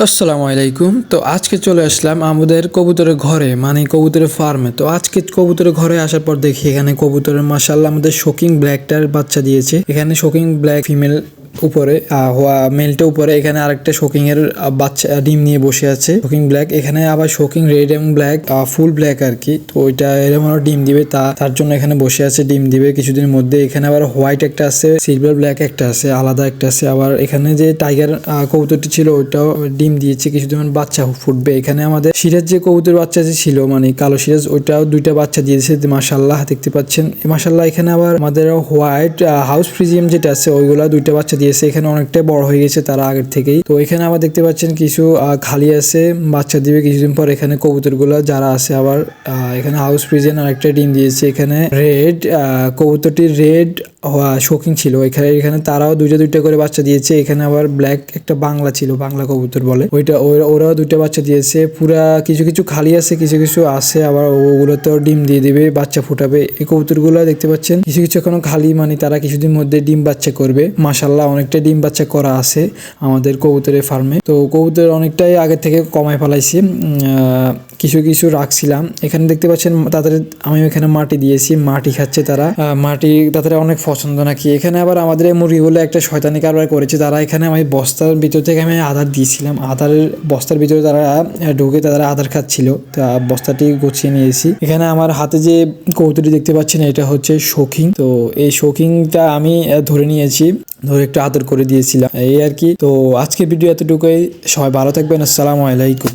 আসসালামু আলাইকুম। তো আজকে চলে আসলাম আমাদের কবুতরের ঘরে, মানে কবুতরের ফার্মে। তো আজকে কবুতরের ঘরে আসার পর দেখি এখানে কবুতরের মাশাআল্লাহ আমাদের শোকিং ব্ল্যাকটার বাচ্চা দিয়েছে। এখানে শোকিং ব্ল্যাক ফিমেল উপরে মেলটা উপরে, এখানে আরেকটা শোকিং এর বাচ্চা ডিম নিয়ে বসে আছে শোকিং ব্ল্যাক। এখানে আবার শোকিং রেড এবং ব্ল্যাক, ফুল ব্ল্যাক আর কি। তো ওইটা এরকম ডিম দিবে, তার জন্য এখানে বসে আছে, ডিম দিবে কিছুদিনের মধ্যে। এখানে আবার হোয়াইট একটা আছে, সিলভার ব্ল্যাক একটা আছে, আলাদা একটা আছে। আবার এখানে যে টাইগার কবুতরটি ছিল ওইটাও ডিম দিয়েছে, কিছুদিন বাচ্চা ফুটবে। এখানে আমাদের সিরাজ যে কবুতর বাচ্চা যে ছিল, মানে কালো সিরাজ, ওইটাও দুইটা বাচ্চা দিয়েছে মাশাআল্লাহ, দেখতে পাচ্ছেন মাশাআল্লাহ। এখানে আবার আমাদের হোয়াইট হাউস ফ্রিজিয়াম যেটা আছে ওইগুলা দুইটা বাচ্চা দিয়েছে। এখানে অনেকটাই বড় হয়ে গেছে তারা আগের থেকেই। তো এখানে আবার দেখতে পাচ্ছেন কিছু খালি আছে, বাচ্চা দিবে কিছুদিন পর। এখানে কবুতরগুলো যারা আছে আবার এখানে হাউস ফ্রিজিয়ান আর একটা ডিম দিয়েছে। এখানে রেড কবুতরটির রেড শৌখিন ছিল, এখানে তারাও দুইটা করে বাচ্চা দিয়েছে। এখানে আবার ব্ল্যাক একটা বাংলা ছিল, বাংলা কবুতর বলে, ওরাও দুইটা বাচ্চা দিয়েছে। পুরা কিছু কিছু খালি আছে, কিছু কিছু আছে আবার ওগুলোতেও ডিম দিয়ে দিবে, বাচ্চা ফুটাবে। এই কবুতরগুলো দেখতে পাচ্ছেন কিছু কিছু এখনো খালি, মানে তারা কিছুদিন মধ্যে ডিম বাচ্চা করবে। মাশাআল্লাহ অনেকটা ডিম বাচ্চা করা আছে আমাদের কবুতরের ফার্মে। তো কবুতর অনেকটাই আগে থেকে কমায় ফেলাইছি, কিছু কিছু রাখছিলাম। এখানে দেখতে পাচ্ছেন আমি এখানে মাটি দিয়েছি, মাটি খাচ্ছে তারা। মাটি তাদের অনেক পছন্দ নাকি। এখানে আবার আমাদের এই মুরগিগুলো একটা শয়তানি কারবার করেছে তারা। এখানে আমি বস্তার ভিতর থেকে আমি আধার দিয়েছিলাম, আধারের বস্তার ভিতরে তারা ঢুকে তারা আধার খাচ্ছিল। তা বস্তাটি গুছিয়ে নিয়েছি। এখানে আমার হাতে যে কবুতরটি দেখতে পাচ্ছেন এটা হচ্ছে শৌখিন। তো এই শৌখিনটা আমি ধরে নিয়েছি, ধরে একটু আদর করে দিয়েছিলাম, এই আর কি। তো আজকের ভিডিও এতটুকুই। সবাই ভালো থাকবেন। আসসালামু আলাইকুম।